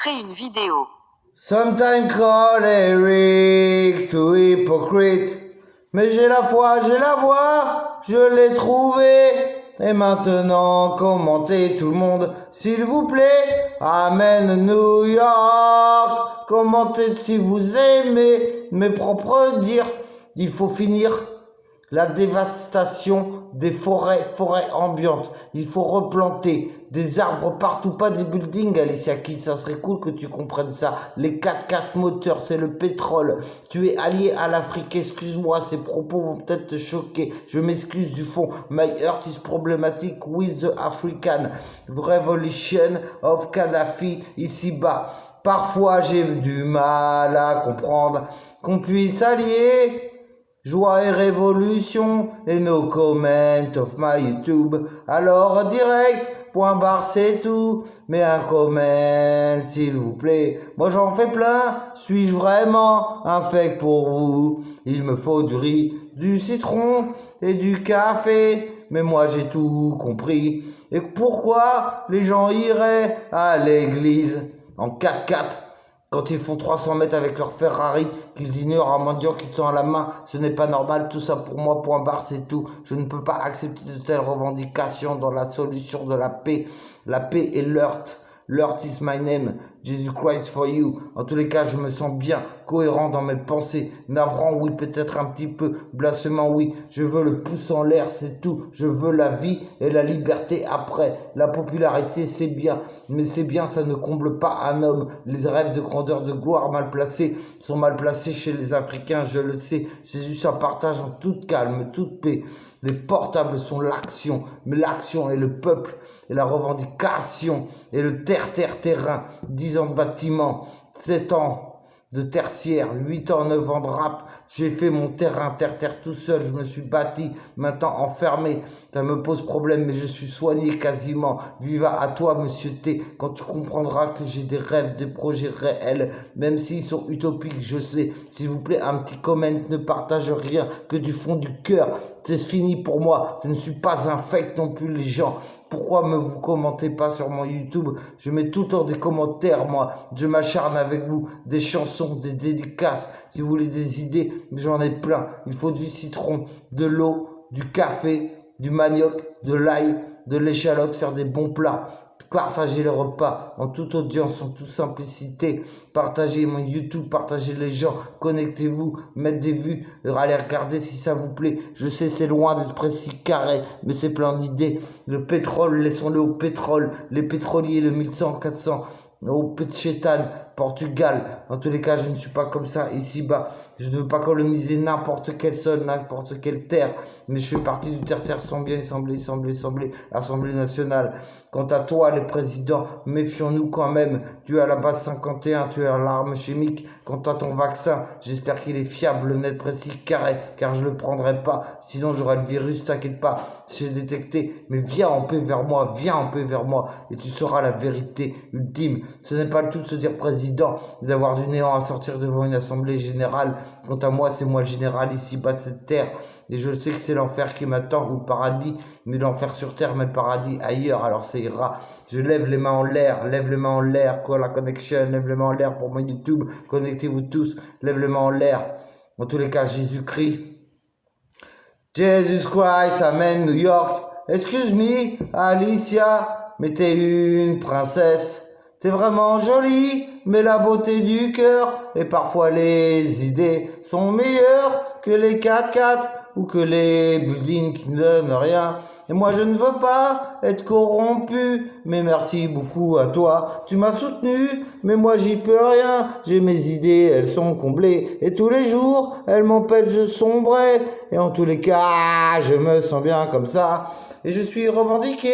Crée une vidéo. Sometimes call Eric to hypocrite. Mais j'ai la foi, j'ai la voix, je l'ai trouvé. Et maintenant, commentez tout le monde, s'il vous plaît. Amen New York. Commentez si vous aimez mes propres dires. Il faut finir la dévastation des forêts ambiantes. Il faut replanter des arbres partout, pas des buildings, Alicia Keys. Ça serait cool que tu comprennes ça. Les 4x4 moteurs, c'est le pétrole. Tu es allié à l'Afrique, excuse-moi, ces propos vont peut-être te choquer. Je m'excuse du fond. My heart is problematic with the African Revolution of Kadhafi ici-bas. Parfois, j'ai du mal à comprendre qu'on puisse allier joie et révolution et no comment of my YouTube. Alors direct, point barre c'est tout, mais un comment s'il vous plaît. Moi j'en fais plein, suis-je vraiment un fake pour vous? Il me faut du riz, du citron et du café, mais moi j'ai tout compris. Et pourquoi les gens iraient à l'église en 4x4 quand ils font 300 mètres avec leur Ferrari, qu'ils ignorent un mendiant qui tend à la main? Ce n'est pas normal, tout ça pour moi, point barre, c'est tout. Je ne peux pas accepter de telles revendications dans la solution de la paix. La paix est l'heurte. L'heurte is my name. Jesus Christ for you. En tous les cas, je me sens bien, cohérent dans mes pensées. Navrant, oui, peut-être un petit peu. Blasphémant, oui. Je veux le pouce en l'air, c'est tout. Je veux la vie et la liberté après. La popularité, c'est bien. Mais c'est bien, ça ne comble pas un homme. Les rêves de grandeur, de gloire mal placés sont mal placés chez les Africains, je le sais. C'est juste un partage en toute calme, toute paix. Les portables sont l'action, mais l'action est le peuple, et la revendication, et le terrain, 10 ans de bâtiment, 7 ans de tertiaire, 8 ans, 9 ans de rap. J'ai fait mon terrain, terre tout seul, je me suis bâti, maintenant enfermé. Ça me pose problème, mais je suis soigné quasiment. Viva à toi, monsieur T, quand tu comprendras que j'ai des rêves, des projets réels, même s'ils sont utopiques, je sais. S'il vous plaît, un petit comment, ne partage rien que du fond du cœur. C'est fini pour moi, je ne suis pas un fake non plus, les gens. Pourquoi me vous commentez pas sur mon YouTube? Je mets tout le temps des commentaires, moi. Je m'acharne avec vous. Des chansons, des dédicaces. Si vous voulez des idées, j'en ai plein. Il faut du citron, de l'eau, du café, du manioc, de l'ail, de l'échalote, faire des bons plats. Partagez les repas en toute audience, en toute simplicité. Partagez mon YouTube, partagez les gens, connectez-vous, mettez des vues, allez regarder si ça vous plaît. Je sais, c'est loin d'être précis carré, mais c'est plein d'idées. Le pétrole, laissons-le au pétrole. Les pétroliers, le 1100, 400. Au Péchétan, Portugal. En tous les cas, je ne suis pas comme ça ici-bas. Je ne veux pas coloniser n'importe quel sol, n'importe quelle terre. Mais je fais partie du terre-terre sans bien, Assemblée nationale. Quant à toi, les présidents, méfions-nous quand même. Tu es à la base 51, tu as l'arme chimique. Quant à ton vaccin, j'espère qu'il est fiable, net, précis, carré, car je le prendrai pas. Sinon, j'aurai le virus, t'inquiète pas. J'ai détecté. Mais viens en paix vers moi, et tu sauras la vérité ultime. Ce n'est pas le tout de se dire président, d'avoir du néant à sortir devant une assemblée générale. Quant à moi, c'est moi le général ici-bas de cette terre. Et je sais que c'est l'enfer qui m'attend, ou le paradis, mais l'enfer sur terre, mais le paradis ailleurs, alors ça ira. Je lève les mains en l'air, call la connection, lève les mains en l'air pour mon YouTube, connectez-vous tous, lève les mains en l'air. En tous les cas, Jésus-Christ. Jesus Christ, Amen, New York. Excuse me, Alicia, mais t'es une princesse. T'es vraiment jolie, mais la beauté du cœur et parfois les idées sont meilleures que les 4x4 ou que les buildings qui ne donnent rien. Et moi je ne veux pas être corrompu, mais merci beaucoup à toi. Tu m'as soutenu, mais moi j'y peux rien. J'ai mes idées, elles sont comblées. Et tous les jours, elles m'empêchent de sombrer. Et en tous les cas, je me sens bien comme ça. Et je suis revendiqué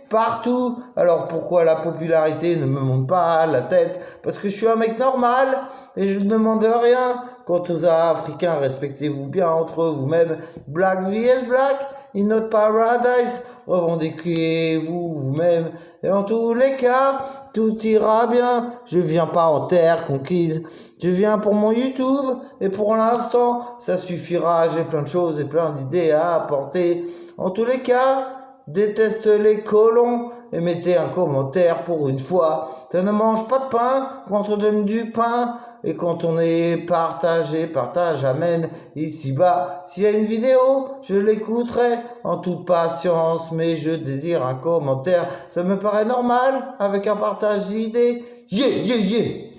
partout. Alors pourquoi la popularité ne me monte pas à la tête? Parce que je suis un mec normal et je ne demande rien. Quant aux Africains, respectez-vous bien entre vous-même. Black vs Black, in not paradise. Revendiquez-vous vous-même. Et en tous les cas, tout ira bien. Je viens pas en terre conquise. Je viens pour mon YouTube et pour l'instant, ça suffira. J'ai plein de choses et plein d'idées à apporter. En tous les cas, déteste les colons et mettez un commentaire pour une fois. Ça ne mange pas de pain quand on donne du pain. Et quand on est partagé, partage amène ici-bas. S'il y a une vidéo, je l'écouterai en toute patience, mais je désire un commentaire. Ça me paraît normal avec un partage d'idées. Yeah, yeah, yeah!